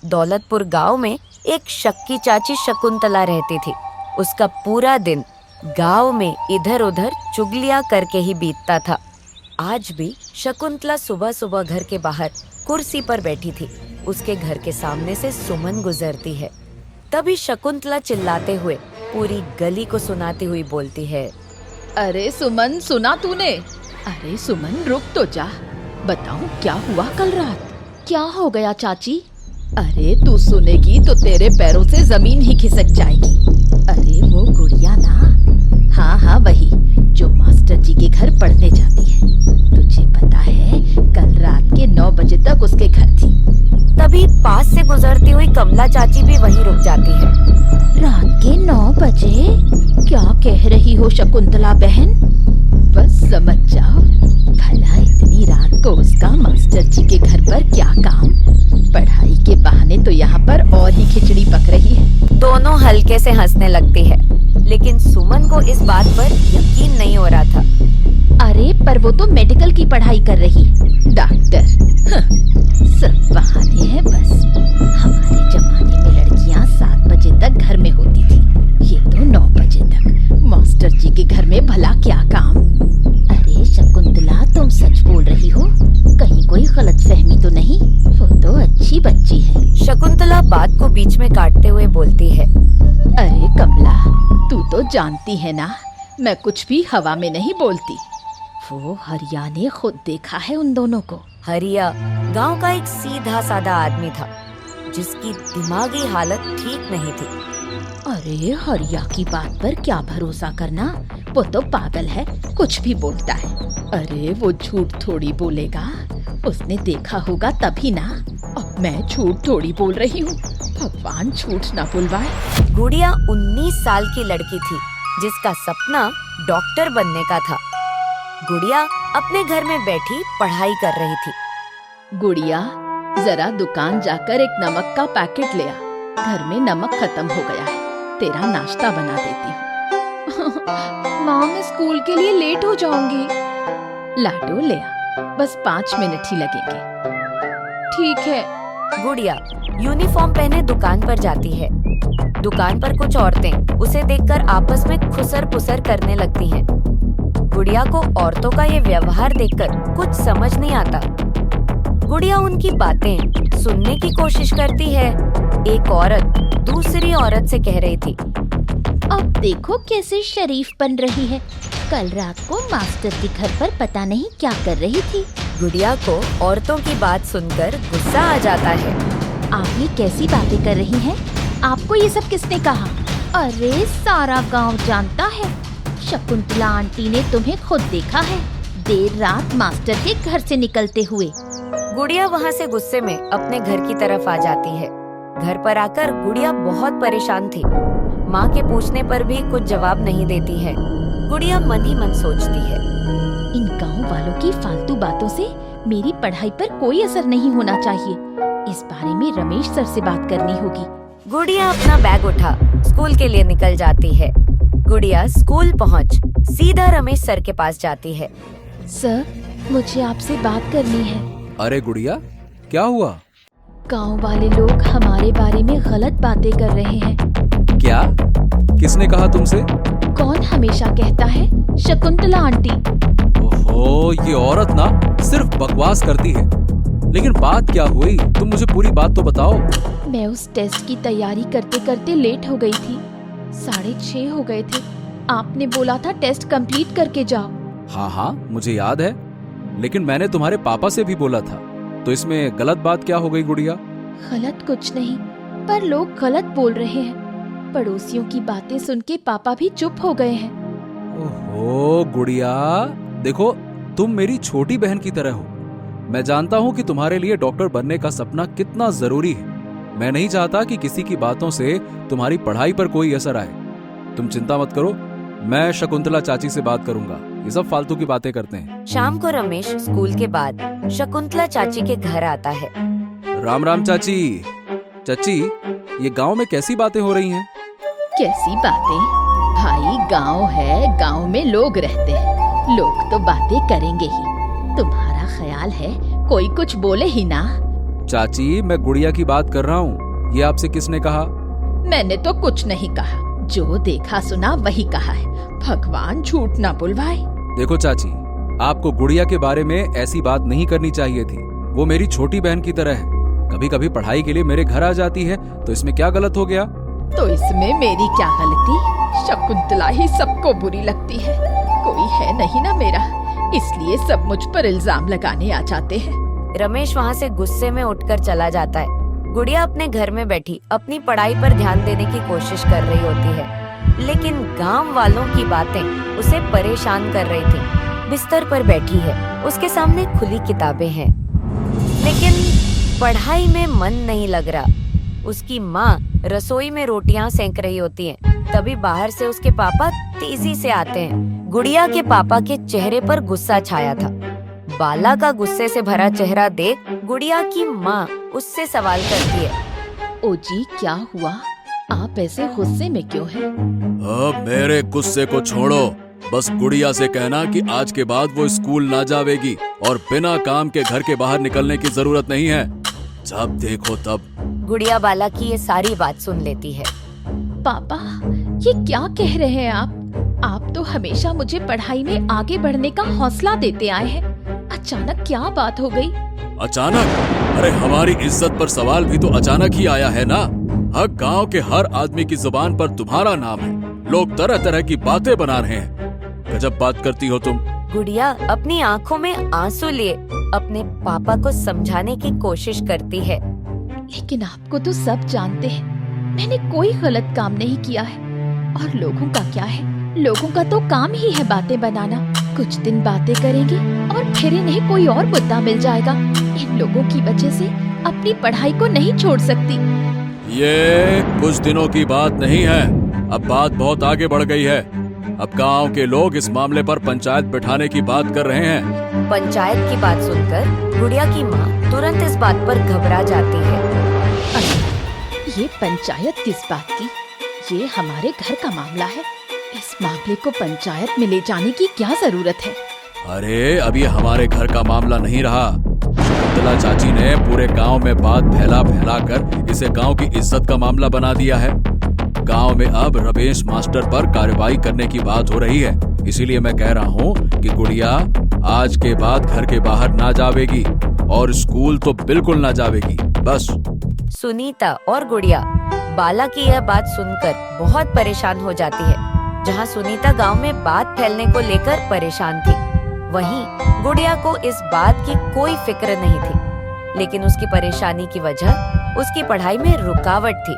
दौलतपुर गांव में एक शक्की चाची शकुंतला रहती थी। उसका पूरा दिन गांव में इधर उधर चुगलियां करके ही बीतता था। आज भी शकुंतला सुबह सुबह घर के बाहर कुर्सी पर बैठी थी। उसके घर के सामने से सुमन गुजरती है। तभी शकुंतला चिल्लाते हुए पूरी गली को सुनाती हुई बोलती है, अरे सुमन, सुना तूने? अरे सुमन, रुक तो जा, बताऊं क्या हुआ कल रात? क्या हो गया चाची? अरे तू सुनेगी तो तेरे पैरों से जमीन ही खिसक जाएगी। अरे वो गुड़िया ना, हाँ वही जो मास्टर जी के घर पढ़ने जाती है। तुझे पता है कल रात के 9 बजे तक उसके घर थी। तभी पास से गुजरती हुई कमला चाची भी वहीं रुक जाती है। रात के 9 बजे? क्या कह रही हो शकुंतला बहन? बस समझ जाओ, भला इतनी रात को उसका मास्टर जी के घर पर क्या काम? पढ़ाई के बहाने तो यहाँ पर और ही खिचड़ी पक रही है। दोनों हल्के से हंसने लगती है, लेकिन सुमन को इस बात पर यकीन नहीं हो रहा था। अरे पर वो तो मेडिकल की पढ़ाई कर रही है, डॉक्टर। सब बहाने हैं बस। हमारे जमाने में लड़कियाँ 7 बजे तक घर में होती थी, ये तो 9 बजे तक। मास्टर जी के घर में भला क्या काम? अरे शकुंतला, तुम सच बोल रही हो? कहीं कोई गलतफहमी तो नहीं? वो तो अच्छी बच्ची है। शकुंतला बात को बीच में काटते हुए बोलती है, अरे कमला, तू तो जानती है ना, मैं कुछ भी हवा में नहीं बोलती। वो हरिया ने खुद देखा है उन दोनों को। हरिया गांव का एक सीधा साधा आदमी था जिसकी दिमागी हालत ठीक नहीं थी। अरे हरिया की बात पर क्या भरोसा करना, वो तो पागल है, कुछ भी बोलता है। अरे वो झूठ थोड़ी बोलेगा, उसने देखा होगा तभी ना। अब मैं झूठ थोड़ी बोल रही हूँ, भगवान झूठ ना बुलवाए। गुड़िया 19 साल की लड़की थी जिसका सपना डॉक्टर बनने का था। गुड़िया अपने घर में बैठी पढ़ाई कर रही थी। गुड़िया, जरा दुकान जाकर एक नमक का पैकेट ले आ, घर में नमक खत्म हो गया है, तेरा नाश्ता बना देती हूँ। माँ, मैं स्कूल के लिए लेट हो जाऊंगी। लाडो ले आ, बस 5 मिनट ही लगेंगे। ठीक है। गुड़िया यूनिफॉर्म पहने दुकान पर जाती है। दुकान पर कुछ औरतें उसे देखकर आपस में खुसर पुसर करने लगती हैं। गुड़िया को औरतों का ये व्यवहार देखकर कुछ समझ नहीं आता। गुड़िया उनकी बातें सुनने की कोशिश करती है। एक औरत दूसरी औरत से कह रही थी, अब देखो कैसे शरीफ बन रही है, कल रात को मास्टर के घर पर पता नहीं क्या कर रही थी। गुड़िया को औरतों की बात सुनकर गुस्सा आ जाता है। आप ये कैसी बातें कर रही हैं? आपको ये सब किसने कहा? अरे सारा गांव जानता है, शकुंतला आंटी ने तुम्हें खुद देखा है देर रात मास्टर के घर से निकलते हुए। गुड़िया वहाँ से गुस्से में अपने घर की तरफ आ जाती है। घर पर आकर गुड़िया बहुत परेशान थी। माँ के पूछने पर भी कुछ जवाब नहीं देती है। गुड़िया मन ही मन सोचती है, इन गांव वालों की फालतू बातों से मेरी पढ़ाई पर कोई असर नहीं होना चाहिए। इस बारे में रमेश सर से बात करनी होगी। गुड़िया अपना बैग उठा स्कूल के लिए निकल जाती है। गुड़िया स्कूल पहुँच सीधा रमेश सर के पास जाती है। सर, मुझे आपसे बात करनी है। अरे गुड़िया, क्या हुआ? गांव वाले लोग हमारे बारे में गलत बातें कर रहे हैं। क्या? किसने कहा तुमसे? कौन हमेशा कहता है? शकुंतला आंटी। ओहो, ये औरत ना सिर्फ बकवास करती है। लेकिन बात क्या हुई? तुम मुझे पूरी बात तो बताओ। मैं उस टेस्ट की तैयारी करते करते लेट हो गई थी। 6:30 हो गए थे। आपने बोला था टेस्ट कंप्लीट करके जाओ। हाँ, मुझे याद है, लेकिन मैंने तुम्हारे पापा से भी बोला था, तो इसमें गलत बात क्या हो गई गुड़िया? गलत कुछ नहीं, पर लोग गलत बोल रहे हैं। पड़ोसियों की बातें सुन के पापा भी चुप हो गए हैं। ओहो गुड़िया, देखो तुम मेरी छोटी बहन की तरह हो। मैं जानता हूँ कि तुम्हारे लिए डॉक्टर बनने का सपना कितना जरूरी है। मैं नहीं चाहता कि किसी की बातों से तुम्हारी पढ़ाई पर कोई असर आए। तुम चिंता मत करो, मैं शकुंतला चाची से बात करूंगा। ये सब फालतू की बातें करते हैं। शाम को रमेश स्कूल के बाद शकुंतला चाची के घर आता है। राम राम चाची। चाची, ये गांव में कैसी बातें हो रही हैं? कैसी बातें? भाई गांव है, गांव में लोग रहते हैं, लोग तो बातें करेंगे ही। तुम्हारा ख्याल है कोई कुछ बोले ही ना? चाची, मैं गुड़िया की बात कर रहा हूँ। ये आपसे किसने कहा? मैंने तो कुछ नहीं कहा, जो देखा सुना वही कहा है। भगवान झूठ ना बुलवाए। देखो चाची, आपको गुड़िया के बारे में ऐसी बात नहीं करनी चाहिए थी। वो मेरी छोटी बहन की तरह है। कभी कभी पढ़ाई के लिए मेरे घर आ जाती है, तो इसमें क्या गलत हो गया? तो इसमें मेरी क्या गलती? शकुंतला ही सबको बुरी लगती है, कोई है नहीं ना मेरा, इसलिए सब मुझ पर इल्जाम लगाने आ जाते हैं। रमेश वहाँ से गुस्से में उठकर चला जाता है। गुड़िया अपने घर में बैठी अपनी पढ़ाई पर ध्यान देने की कोशिश कर रही होती है, लेकिन गांव वालों की बातें उसे परेशान कर रही थी। बिस्तर पर बैठी है, उसके सामने खुली किताबें हैं, लेकिन पढ़ाई में मन नहीं लग रहा। उसकी माँ रसोई में रोटियां सेंक रही होती हैं। तभी बाहर से उसके पापा तेजी से आते हैं। गुड़िया के पापा के चेहरे पर गुस्सा छाया था। बाला का गुस्से से भरा चेहरा देख गुड़िया की माँ उससे सवाल करती है, ओ जी, क्या हुआ? आप ऐसे गुस्से में क्यों हैं? अब मेरे गुस्से को छोड़ो। बस गुड़िया से कहना कि आज के बाद वो स्कूल ना जावेगी और बिना काम के घर के बाहर निकलने की जरूरत नहीं है। जब देखो तब। गुड़िया बाला की ये सारी बात सुन लेती है। पापा, ये क्या कह रहे हैं आप? आप तो हमेशा मुझे पढ़ाई में आगे बढ़ने का हौसला देते आए हैं। अचानक क्या बात हो गई? अचानक? अरे हमारी इज्जत पर सवाल भी तो अचानक ही आया है ना। हर गांव के हर आदमी की जुबान पर तुम्हारा नाम है। लोग तरह तरह की बातें बना रहे हैं। गजब बात करती हो तुम। गुड़िया अपनी आंखों में आंसू लिए अपने पापा को समझाने की कोशिश करती है। लेकिन आपको तो सब जानते हैं, मैंने कोई गलत काम नहीं किया है। और लोगों का क्या है? लोगों का तो काम ही है बातें बनाना। कुछ दिन बातें करेंगे और फिर इन्हें कोई और मुद्दा मिल जाएगा। इन लोगों की वजह से अपनी पढ़ाई को नहीं छोड़ सकती। ये कुछ दिनों की बात नहीं है, अब बात बहुत आगे बढ़ गई है। अब गांव के लोग इस मामले पर पंचायत बिठाने की बात कर रहे हैं। पंचायत की बात सुनकर गुड़िया की माँ तुरंत इस बात पर घबरा जाती है। अरे, ये पंचायत किस बात की? ये हमारे घर का मामला है। इस मामले को पंचायत में ले जाने की क्या जरूरत है? अरे अब ये हमारे घर का मामला नहीं रहा। शकुंतला चाची ने पूरे गांव में बात फैला फैला कर इसे गांव की इज्जत का मामला बना दिया है। गांव में अब रमेश मास्टर पर कार्रवाई करने की बात हो रही है। इसीलिए मैं कह रहा हूँ कि गुड़िया आज के बाद घर के बाहर ना जावेगी और स्कूल तो बिल्कुल ना जावेगी। बस। सुनीता और गुड़िया बाला की यह बात सुनकर बहुत परेशान हो जाती है। जहाँ सुनीता गांव में बात फैलने को लेकर परेशान थी, वहीं गुड़िया को इस बात की कोई फिक्र नहीं थी। लेकिन उसकी परेशानी की वजह उसकी पढ़ाई में रुकावट थी।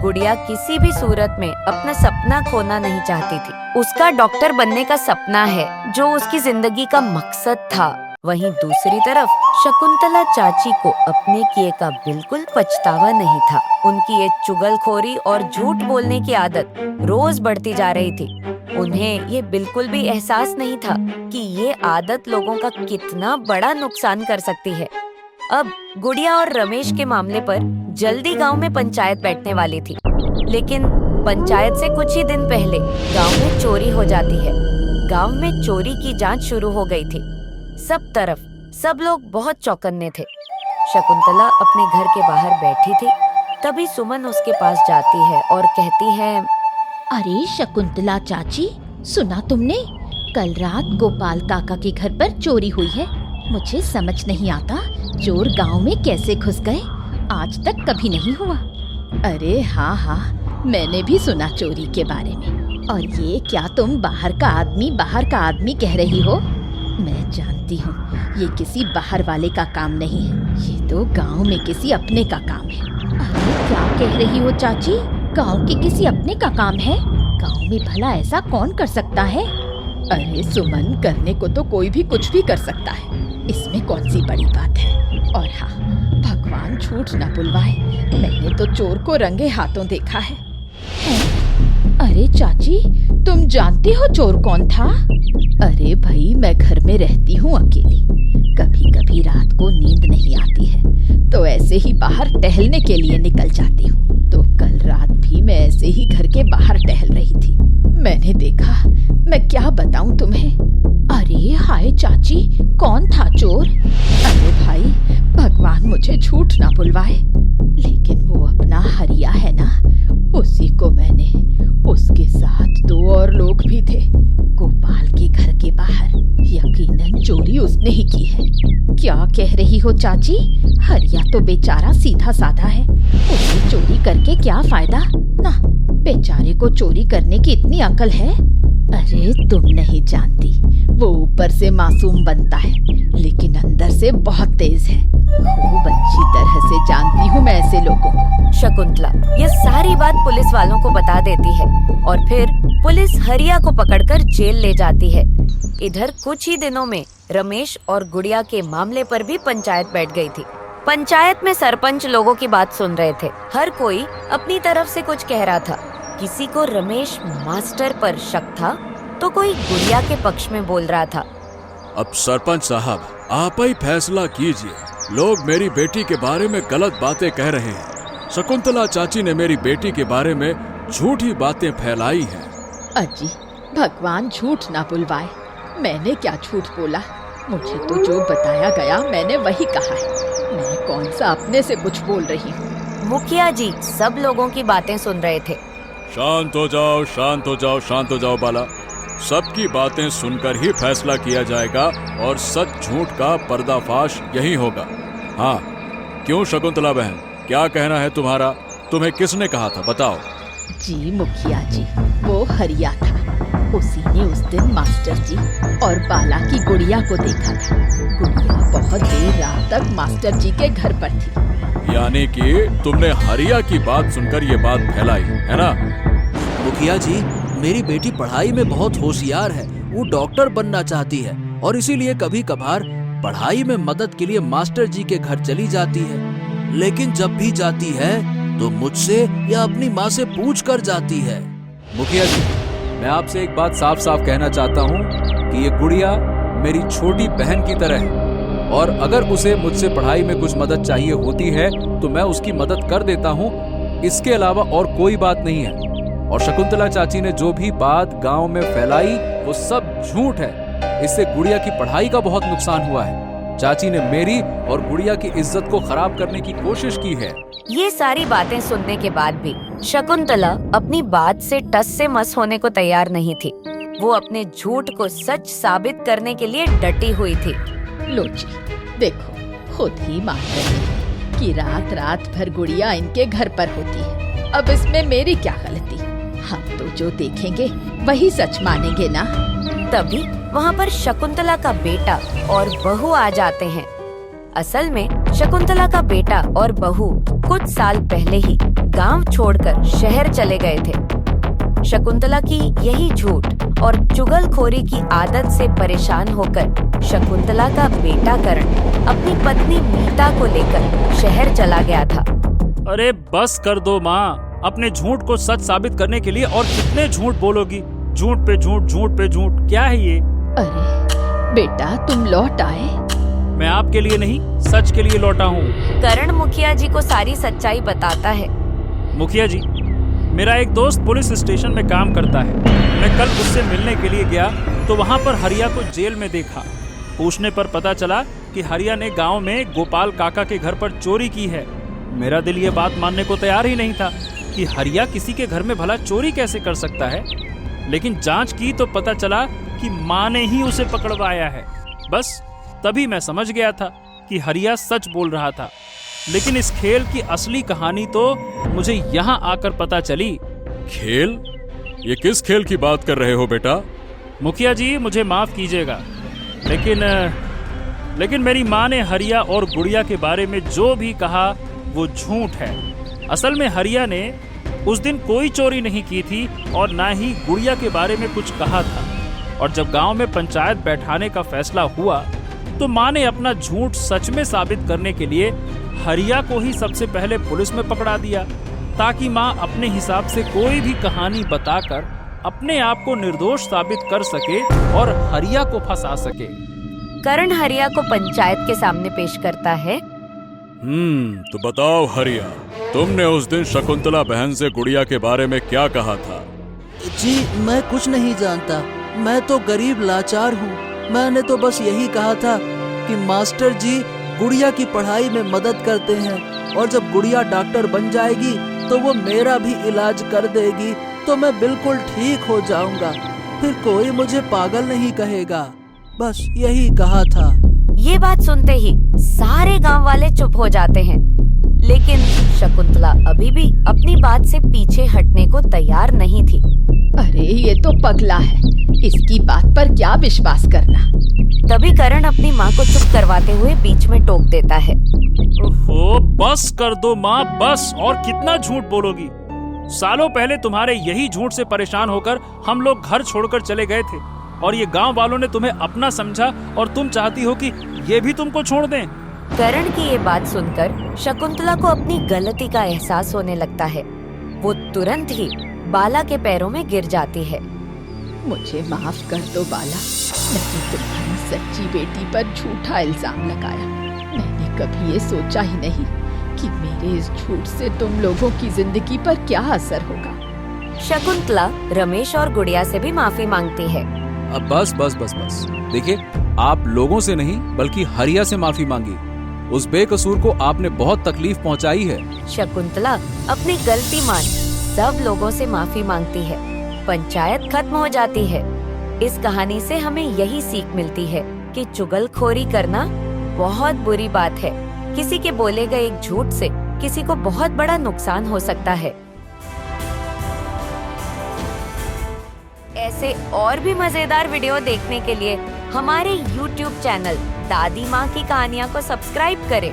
गुड़िया किसी भी सूरत में अपना सपना खोना नहीं चाहती थी। उसका डॉक्टर बनने का सपना है जो उसकी जिंदगी का मकसद था। वहीं दूसरी तरफ शकुंतला चाची को अपने किए का बिल्कुल पछतावा नहीं था। उनकी ये चुगलखोरी और झूठ बोलने की आदत रोज बढ़ती जा रही थी। उन्हें ये बिल्कुल भी एहसास नहीं था कि ये आदत लोगों का कितना बड़ा नुकसान कर सकती है। अब गुड़िया और रमेश के मामले पर जल्दी गांव में पंचायत बैठने वाली थी, लेकिन पंचायत से कुछ ही दिन पहले गांव में चोरी हो जाती है। गांव में चोरी की जांच शुरू हो गई थी। सब तरफ सब लोग बहुत चौकन्ने थे। शकुंतला अपने घर के बाहर बैठी थी, तभी सुमन उसके पास जाती है और कहती है, अरे शकुंतला चाची, सुना तुमने? कल रात गोपाल काका के घर पर चोरी हुई है। मुझे समझ नहीं आता चोर गांव में कैसे घुस गए। आज तक कभी नहीं हुआ। अरे हाँ हाँ, मैंने भी सुना चोरी के बारे में। और ये क्या तुम बाहर का आदमी कह रही हो? मैं जानती हूँ ये किसी बाहर वाले का काम नहीं है, ये तो गांव में किसी अपने का काम है। अरे क्या कह रही हो चाची? गांव के किसी अपने का काम है? गांव में भला ऐसा कौन कर सकता है? अरे सुमन, करने को तो कोई भी कुछ भी कर सकता है, इसमें कौन सी बड़ी बात है। और हाँ, भगवान झूठ ना बुलवाए, मैंने तो चोर को रंगे हाथों देखा है। अरे चाची, तुम जानती हो चोर कौन था? अरे भाई, मैं घर में रहती हूँ अकेली, कभी कभी रात को नींद नहीं आती है तो ऐसे ही बाहर टहलने के लिए निकल जाती हूँ। तो कल रात भी मैं ऐसे ही घर के बाहर टहल रही थी, मैंने देखा। मैं क्या बताऊं तुम्हें। अरे हाय चाची, कौन था चोर? अरे भाई, भगवान मुझे मुझे झूठ ना बुलवाए, लेकिन वो अपना हरिया है ना, उसी को मैंने, उसके साथ 2 और लोग भी थे, गोपाल के घर के बाहर, यकीनन चोरी उसने ही की है। क्या कह रही हो चाची? हरिया तो बेचारा सीधा साधा है, उसे चोरी करके क्या फायदा ना, बेचारे को चोरी करने की इतनी अकल है। अरे तुम नहीं जानती, वो ऊपर से मासूम बनता है लेकिन अंदर से बहुत तेज है। खूब अच्छी तरह से जानती हूँ मैं ऐसे लोगों को। शकुंतला ये सारी बात पुलिस वालों को बता देती है और फिर पुलिस हरिया को पकड़कर जेल ले जाती है। इधर कुछ ही दिनों में रमेश और गुड़िया के मामले पर भी पंचायत बैठ गई थी। पंचायत में सरपंच लोगों की बात सुन रहे थे। हर कोई अपनी तरफ से कुछ कह रहा था। किसी को रमेश मास्टर पर शक था तो कोई गुड़िया के पक्ष में बोल रहा था। अब सरपंच साहब आप ही फैसला कीजिए। लोग मेरी बेटी के बारे में गलत बातें कह रहे हैं। शकुंतला चाची ने मेरी बेटी के बारे में झूठी बातें फैलाई हैं। अजी भगवान झूठ ना बुलवाए, मैंने क्या झूठ बोला? मुझे तो जो बताया गया मैंने वही कहा है। मैं कौन सा अपने से कुछ बोल रही हूँ। मुखिया जी सब लोगों की बातें सुन रहे थे। शांत हो जाओ, शांत हो जाओ, शांत हो जाओ बाला। सबकी बातें सुनकर ही फैसला किया जाएगा और सच झूठ का पर्दाफाश यही होगा। हाँ, क्यों शकुंतला बहन, क्या कहना है तुम्हारा? तुम्हें किसने कहा था, बताओ। जी मुखिया जी, वो हरिया था। उसी ने उस दिन मास्टर जी और बाला की गुड़िया को देखा था। गुड़िया बहुत देर रात तक मास्टर जी के घर पर थी। यानी कि तुमने हरिया की बात सुनकर ये बात फैलाई, है ना? मुखिया जी, मेरी बेटी पढ़ाई में बहुत होशियार है। वो डॉक्टर बनना चाहती है और इसीलिए कभी कभार पढ़ाई में मदद के लिए मास्टर जी के घर चली जाती है। लेकिन जब भी जाती है तो मुझसे या अपनी माँ से पूछ कर जाती है। मुखिया जी, मैं आपसे एक बात साफ साफ कहना चाहता हूँ कि ये गुड़िया मेरी छोटी बहन की तरह है और अगर उसे मुझसे पढ़ाई में कुछ मदद चाहिए होती है तो मैं उसकी मदद कर देता हूँ। इसके अलावा और कोई बात नहीं है। और शकुंतला चाची ने जो भी बात गांव में फैलाई वो सब झूठ है। इससे गुड़िया की पढ़ाई का बहुत नुकसान हुआ है। चाची ने मेरी और गुड़िया की इज्जत को खराब करने की कोशिश की है। ये सारी बातें सुनने के बाद भी शकुंतला अपनी बात से टस से मस होने को तैयार नहीं थी। वो अपने झूठ को सच साबित करने के लिए डटी हुई थी। लो जी देखो, खुद ही मान रहे हैं कि रात रात भर गुड़िया इनके घर पर होती है। अब इसमें मेरी क्या गलती? हम तो जो देखेंगे वही सच मानेंगे ना। तभी वहाँ पर शकुंतला का बेटा और बहू आ जाते हैं। असल में शकुंतला का बेटा और बहू कुछ साल पहले ही गांव छोड़कर शहर चले गए थे। शकुंतला की यही झूठ और चुगलखोरी की आदत से परेशान होकर शकुंतला का बेटा करण अपनी पत्नी मीता को लेकर शहर चला गया था। अरे बस कर दो माँ, अपने झूठ को सच साबित करने के लिए और कितने झूठ बोलोगी? झूठ पे झूठ, झूठ पे झूठ, क्या है ये? अरे बेटा तुम लौट आए। मैं आपके लिए नहीं, सच के लिए लौटा हूँ। करण मुखिया जी को सारी सच्चाई बताता है। मुखिया जी, मेरा एक दोस्त पुलिस स्टेशन में काम करता है। मैं कल उससे मिलने के लिए गया तो वहाँ पर हरिया को जेल में देखा। पूछने पर पता चला कि हरिया ने गांव में गोपाल काका के घर पर चोरी की है। मेरा दिल ये बात मानने को तैयार ही नहीं था कि हरिया किसी के घर में भला चोरी कैसे कर सकता है। लेकिन जांच की तो पता चला कि माँ ने ही उसे पकड़वाया है। बस तभी मैं समझ गया था कि हरिया सच बोल रहा था। लेकिन इस खेल की असली कहानी तो मुझे यहाँ आकर पता चली। खेल? ये किस खेल की बात कर रहे हो बेटा? मुखिया जी मुझे माफ कीजिएगा, लेकिन मेरी माँ ने हरिया और गुड़िया के बारे में जो भी कहा वो झूठ है। असल में हरिया ने उस दिन कोई चोरी नहीं की थी और ना ही गुड़िया के बारे में कुछ कहा था। और जब गांव में पंचायत बैठाने का फैसला हुआ तो माँ ने अपना झूठ सच में साबित करने के लिए हरिया को ही सबसे पहले पुलिस में पकड़ा दिया, ताकि माँ अपने हिसाब से कोई भी कहानी बताकर अपने आप को निर्दोष साबित कर सके और हरिया को फंसा सके। करण हरिया को पंचायत के सामने पेश करता है। तो बताओ हरिया, तुमने उस दिन शकुंतला बहन से गुड़िया के बारे में क्या कहा था? जी मैं कुछ नहीं जानता, मैं तो गरीब लाचार हूँ। मैंने तो बस यही कहा था कि मास्टर जी गुड़िया की पढ़ाई में मदद करते हैं, और जब गुड़िया डॉक्टर बन जाएगी तो वो मेरा भी इलाज कर देगी, तो मैं बिल्कुल ठीक हो जाऊंगा। फिर कोई मुझे पागल नहीं कहेगा। बस यही कहा था। ये बात सुनते ही सारे गांव वाले चुप हो जाते हैं, लेकिन शकुंतला अभी भी अपनी बात से पीछे हटने को तैयार नहीं थी। अरे ये तो पगला है, इसकी बात पर क्या विश्वास करना। तभी करण अपनी माँ को चुप करवाते हुए बीच में टोक देता है। ओहो, बस कर दो माँ, बस। और कितना झूठ बोलोगी? सालों पहले तुम्हारे यही झूठ से परेशान होकर हम लोग घर छोड़कर चले गए थे, और ये गांव वालों ने तुम्हें अपना समझा, और तुम चाहती हो कि ये भी तुमको छोड़ दें। करण की ये बात सुनकर शकुंतला को अपनी गलती का एहसास होने लगता है। वो तुरंत ही बाला के पैरों में गिर जाती है। मुझे माफ कर दो बाला, मैंने तुम्हारी सच्ची बेटी पर झूठा इल्जाम लगाया। मैंने कभी ये सोचा ही नहीं कि मेरे इस झूठ से तुम लोगों की जिंदगी पर क्या असर होगा। शकुंतला रमेश और गुड़िया से भी माफी मांगती है। अब बस बस बस बस। देखिए, आप लोगों से नहीं बल्कि हरिया से माफी मांगी। उस बेकसूर को आपने बहुत तकलीफ पहुंचाई है। शकुंतला अपनी गलती मान सब लोगों से माफी मांगती है। पंचायत खत्म हो जाती है। इस कहानी से हमें यही सीख मिलती है कि चुगलखोरी करना बहुत बुरी बात है। किसी के बोले गए एक झूठ से किसी को बहुत बड़ा नुकसान हो सकता है। ऐसे और भी मजेदार वीडियो देखने के लिए हमारे YouTube चैनल दादी माँ की कहानियाँ को सब्सक्राइब करें